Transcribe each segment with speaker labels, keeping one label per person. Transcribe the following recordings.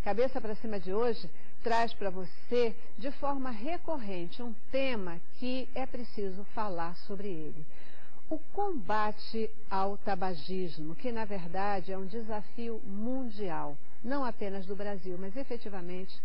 Speaker 1: Cabeça para Cima de hoje traz para você, de forma recorrente, um tema que é preciso falar sobre ele. O combate ao tabagismo, que na verdade é um desafio mundial, não apenas do Brasil, mas efetivamente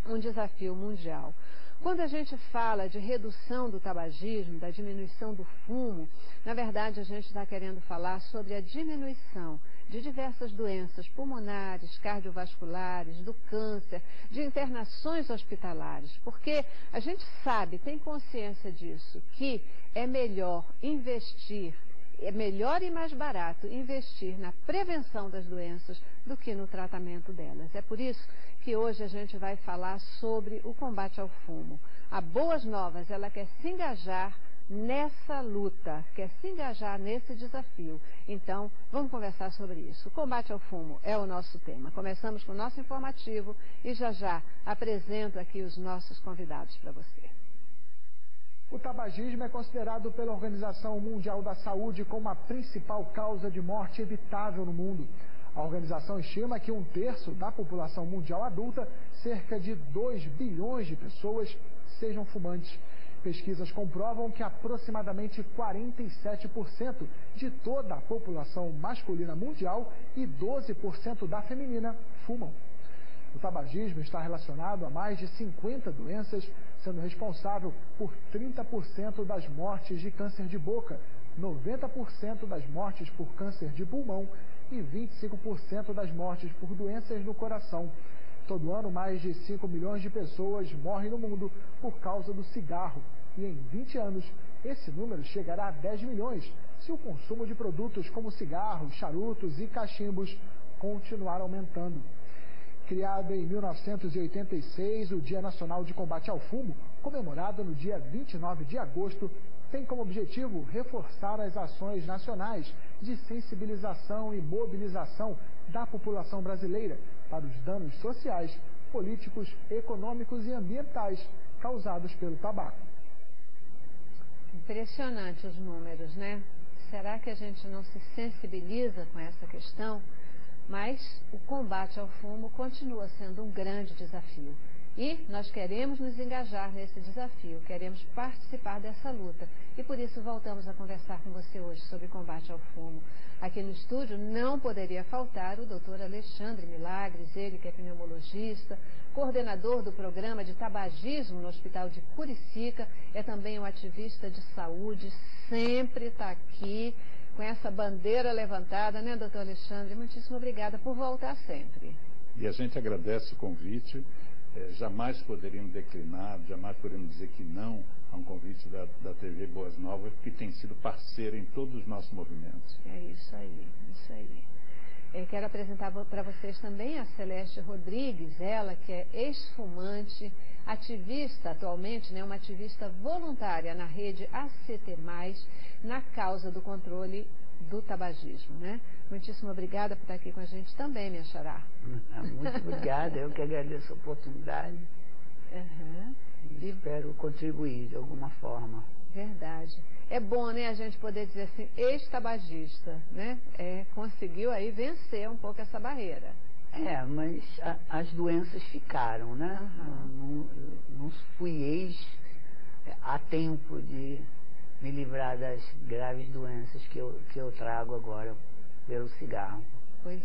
Speaker 1: um desafio mundial. Quando a gente fala de redução do tabagismo, da diminuição do fumo, na verdade a gente está querendo falar sobre a diminuição de diversas doenças pulmonares, cardiovasculares, do câncer, de internações hospitalares, porque a gente sabe, tem consciência disso, que é melhor investir, é melhor e mais barato investir na prevenção das doenças do que no tratamento delas. É por isso que hoje a gente vai falar sobre o combate ao fumo. A Boas Novas, ela quer se engajar nessa luta, quer se engajar nesse desafio. Então, vamos conversar sobre isso. O combate ao fumo é o nosso tema. Começamos com o nosso informativo e já apresento aqui os nossos convidados para você.
Speaker 2: O tabagismo é considerado pela Organização Mundial da Saúde como a principal causa de morte evitável no mundo. A organização estima que 1/3 da população mundial adulta, cerca de 2 bilhões de pessoas, sejam fumantes. Pesquisas comprovam que aproximadamente 47% de toda a população masculina mundial e 12% da feminina fumam. O tabagismo está relacionado a mais de 50 doenças, sendo responsável por 30% das mortes de câncer de boca, 90% das mortes por câncer de pulmão e 25% das mortes por doenças do coração. Todo ano, mais de 5 milhões de pessoas morrem no mundo por causa do cigarro. E em 20 anos, esse número chegará a 10 milhões, se o consumo de produtos como cigarros, charutos e cachimbos continuar aumentando. Criado em 1986, o Dia Nacional de Combate ao Fumo, comemorado no dia 29 de agosto, tem como objetivo reforçar as ações nacionais de sensibilização e mobilização da população brasileira para os danos sociais, políticos, econômicos e ambientais causados pelo tabaco.
Speaker 1: Impressionante os números, né? Será que a gente não se sensibiliza com essa questão? Mas o combate ao fumo continua sendo um grande desafio. E nós queremos nos engajar nesse desafio, queremos participar dessa luta. E por isso voltamos a conversar com você hoje sobre combate ao fumo. Aqui no estúdio não poderia faltar o Dr. Alexandre Milagres, ele que é pneumologista, coordenador do programa de tabagismo no Hospital de Curicica, é também um ativista de saúde, sempre está aqui com essa bandeira levantada, né, doutor Alexandre? Muitíssimo obrigada por voltar sempre.
Speaker 3: E a gente agradece o convite. Jamais poderíamos declinar, jamais poderíamos dizer que não a um convite da TV Boas Novas, que tem sido parceira em todos os nossos movimentos.
Speaker 1: É isso aí, isso aí. Quero apresentar para vocês também a Celeste Rodrigues, ela que é ex-fumante, ativista atualmente, né, uma ativista voluntária na rede ACT+, na causa do controle do tabagismo, né? Muitíssimo obrigada por estar aqui com a gente também, minha xará.
Speaker 4: Muito obrigada, eu que agradeço a oportunidade. E espero contribuir de alguma forma.
Speaker 1: Verdade. É bom, né, a gente poder dizer assim, ex-tabagista, né? Conseguiu aí vencer um pouco essa barreira.
Speaker 4: Mas as doenças ficaram, né? Não fui ex a tempo de me livrar das graves doenças que eu trago agora pelo cigarro.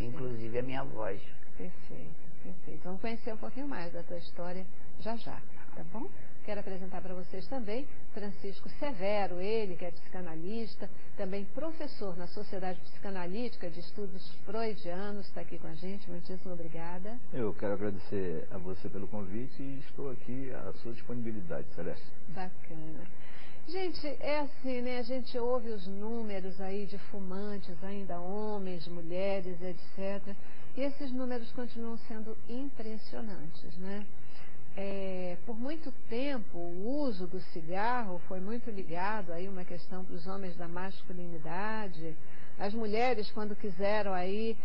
Speaker 4: Inclusive a minha voz.
Speaker 1: Perfeito, perfeito. Vamos conhecer um pouquinho mais da tua história já, tá bom? Quero apresentar para vocês também Francisco Severo, ele que é psicanalista, também professor na Sociedade Psicanalítica de Estudos Freudianos, está aqui com a gente, muitíssimo obrigada.
Speaker 5: Eu quero agradecer a você pelo convite e estou aqui à sua disponibilidade, Celeste.
Speaker 1: Bacana. Gente, é assim, né? A gente ouve os números aí de fumantes, ainda homens, mulheres, etc. E esses números continuam sendo impressionantes, né? Por muito tempo, o uso do cigarro foi muito ligado aí uma questão para os homens da masculinidade. As mulheres, quando quiseram aí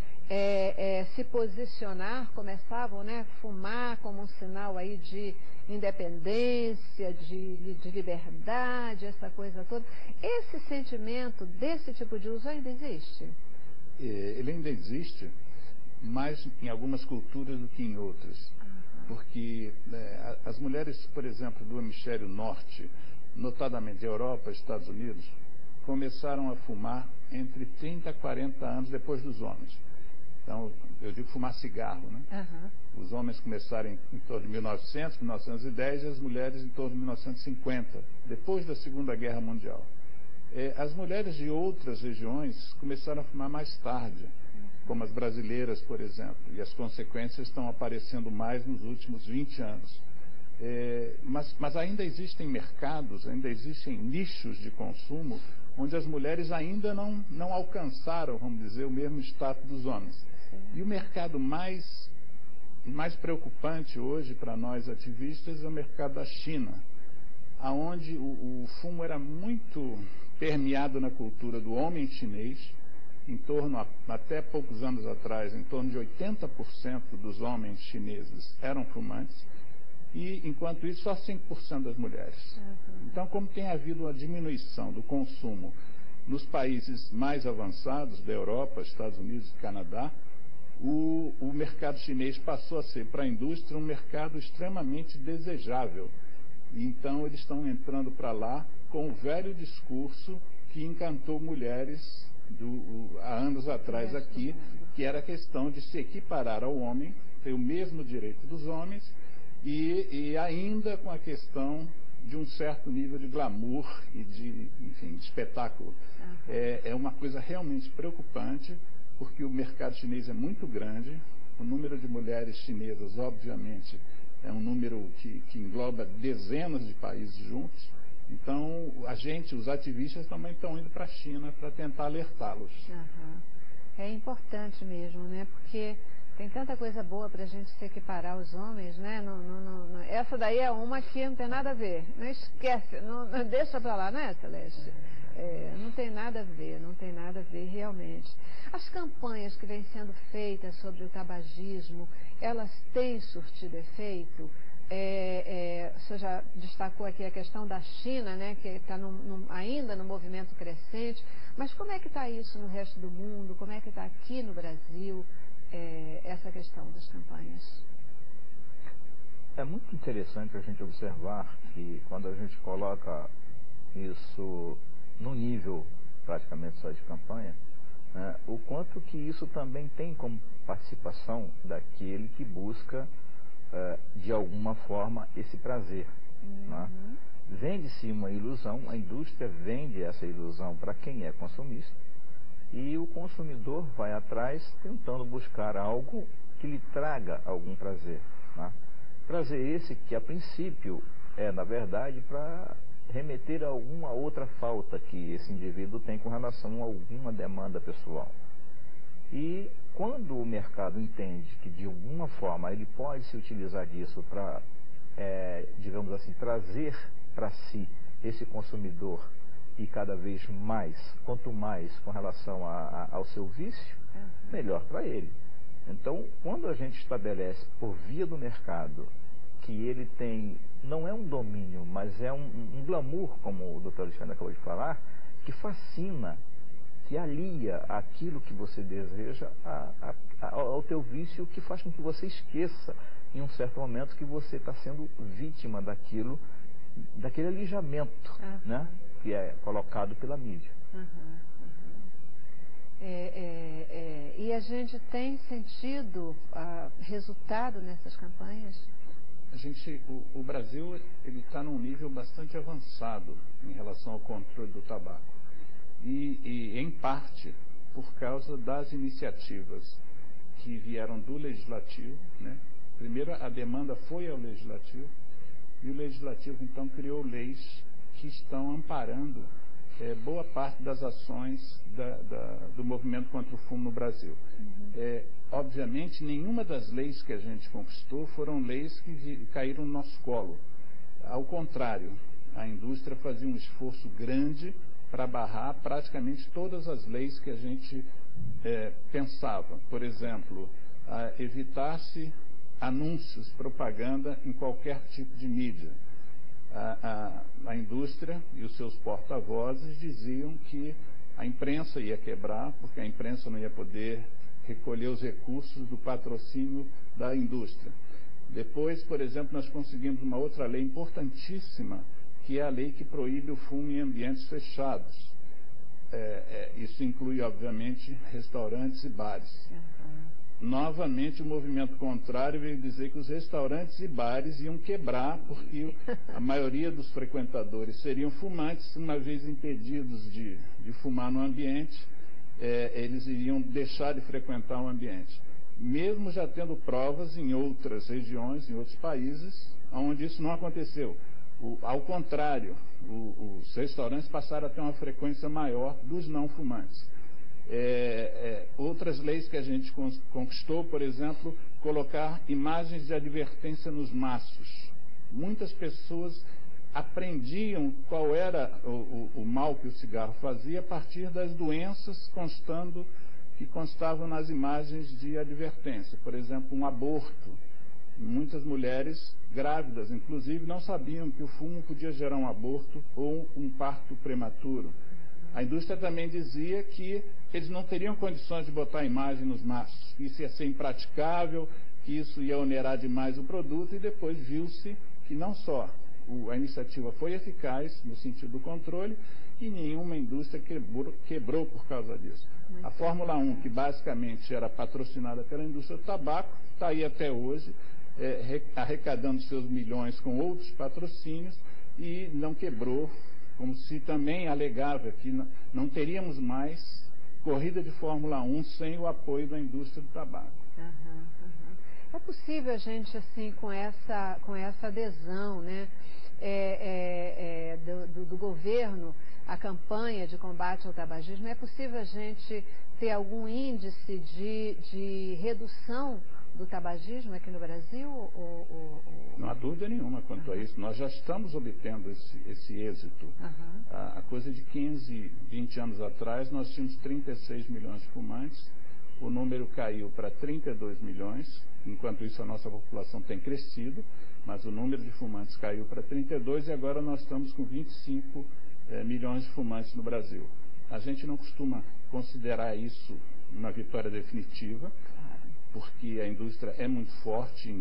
Speaker 1: se posicionar, começavam, né, fumar como um sinal aí de independência, de liberdade, essa coisa toda. Esse sentimento desse tipo de uso ainda existe?
Speaker 3: ele ainda existe, mais em algumas culturas do que em outras. Porque as mulheres, por exemplo, do hemisfério norte, notadamente Europa, Estados Unidos, começaram a fumar entre 30 a 40 anos depois dos homens. Então, eu digo fumar cigarro, né? Os homens começaram em torno de 1900, 1910, e as mulheres em torno de 1950, depois da Segunda Guerra Mundial. As mulheres de outras regiões começaram a fumar mais tarde, como as brasileiras, por exemplo, e as consequências estão aparecendo mais nos últimos 20 anos. Mas ainda existem mercados, ainda existem nichos de consumo onde as mulheres ainda não alcançaram, vamos dizer, o mesmo status dos homens. E o mercado mais preocupante hoje para nós ativistas é o mercado da China, onde o fumo era muito permeado na cultura do homem chinês. Em torno, até poucos anos atrás, em torno de 80% dos homens chineses eram fumantes, e enquanto isso só 5% das mulheres. Então, como tem havido uma diminuição do consumo nos países mais avançados da Europa, Estados Unidos e Canadá, o mercado chinês passou a ser para a indústria um mercado extremamente desejável. Então eles estão entrando para lá com o velho discurso que encantou mulheres há anos atrás aqui, que era a questão de se equiparar ao homem, ter o mesmo direito dos homens, e ainda com a questão de um certo nível de glamour e de espetáculo. É uma coisa realmente preocupante, porque o mercado chinês é muito grande, o número de mulheres chinesas, obviamente, é um número que engloba dezenas de países juntos. Então, os ativistas também estão indo para a China para tentar alertá-los.
Speaker 1: É importante mesmo, né? Porque tem tanta coisa boa para a gente se equiparar aos homens, né? Essa daí é uma que não tem nada a ver. Não esquece, não deixa para lá, né, Celeste? Não tem nada a ver, não tem nada a ver realmente. As campanhas que vêm sendo feitas sobre o tabagismo, elas têm surtido efeito? Você já destacou aqui a questão da China, né, que está ainda no movimento crescente, mas como é que está isso no resto do mundo? Como é que está aqui no Brasil essa questão das campanhas?
Speaker 5: É muito interessante a gente observar que quando a gente coloca isso no nível praticamente só de campanha, né, o quanto que isso também tem como participação daquele que busca de alguma forma esse prazer. Né? Vende-se uma ilusão, a indústria vende essa ilusão para quem é consumista, e o consumidor vai atrás tentando buscar algo que lhe traga algum prazer. Né? Prazer esse que a princípio é, na verdade, para remeter a alguma outra falta que esse indivíduo tem com relação a alguma demanda pessoal. E quando o mercado entende que de alguma forma ele pode se utilizar disso para, digamos assim, trazer para si esse consumidor, e cada vez mais, quanto mais com relação ao seu vício, melhor para ele. Então, quando a gente estabelece por via do mercado que ele tem, não é um domínio, mas é um glamour, como o Dr. Alexandre acabou de falar, que fascina, que alia aquilo que você deseja ao teu vício, que faz com que você esqueça em um certo momento que você está sendo vítima daquele alijamento, né, que é colocado pela mídia.
Speaker 1: E a gente tem sentido resultado nessas campanhas?
Speaker 3: O Brasil está num nível bastante avançado em relação ao controle do tabaco. E em parte, por causa das iniciativas que vieram do Legislativo, né? Primeiro, a demanda foi ao Legislativo, e o Legislativo, então, criou leis que estão amparando boa parte das ações do movimento contra o fumo no Brasil. Obviamente, nenhuma das leis que a gente conquistou foram leis que caíram no nosso colo. Ao contrário, a indústria fazia um esforço grande para barrar praticamente todas as leis que a gente pensava. Por exemplo, evitar-se anúncios, propaganda em qualquer tipo de mídia. A indústria e os seus porta-vozes diziam que A imprensa ia quebrar, porque a imprensa não ia poder recolher os recursos do patrocínio da indústria. Depois, por exemplo, nós conseguimos uma outra lei importantíssima, que é a lei que proíbe o fumo em ambientes fechados. Isso inclui, obviamente, restaurantes e bares. Novamente, o movimento contrário veio dizer que os restaurantes e bares iam quebrar, porque a maioria dos frequentadores seriam fumantes. Uma vez impedidos de fumar no ambiente, eles iriam deixar de frequentar o ambiente. Mesmo já tendo provas em outras regiões, em outros países, onde isso não aconteceu. Ao contrário, os restaurantes passaram a ter uma frequência maior dos não fumantes. Outras leis que a gente conquistou, por exemplo, colocar imagens de advertência nos maços. Muitas pessoas aprendiam qual era o mal que o cigarro fazia a partir das doenças que constavam nas imagens de advertência. Por exemplo, um aborto. Muitas mulheres grávidas, inclusive, não sabiam que o fumo podia gerar um aborto ou um parto prematuro. A indústria também dizia que eles não teriam condições de botar a imagem nos maços, que isso ia ser impraticável, que isso ia onerar demais o produto, e depois viu-se que não só a iniciativa foi eficaz no sentido do controle, e nenhuma indústria quebrou por causa disso. A Fórmula 1, que basicamente era patrocinada pela indústria do tabaco, está aí até hoje, arrecadando seus milhões com outros patrocínios, e não quebrou, como se também alegava que não teríamos mais corrida de Fórmula 1 sem o apoio da indústria do tabaco.
Speaker 1: É possível a gente, assim, com essa adesão, né, do governo à campanha de combate ao tabagismo, é possível a gente ter algum índice de redução do tabagismo aqui no Brasil?
Speaker 3: Não há dúvida nenhuma quanto a isso. Nós já estamos obtendo esse êxito. A coisa de 15, 20 anos atrás, nós tínhamos 36 milhões de fumantes. O número caiu para 32 milhões. Enquanto isso, a nossa população tem crescido, mas o número de fumantes caiu para 32 e agora nós estamos com 25 milhões de fumantes no Brasil. A gente não costuma considerar isso uma vitória definitiva, porque a indústria é muito forte em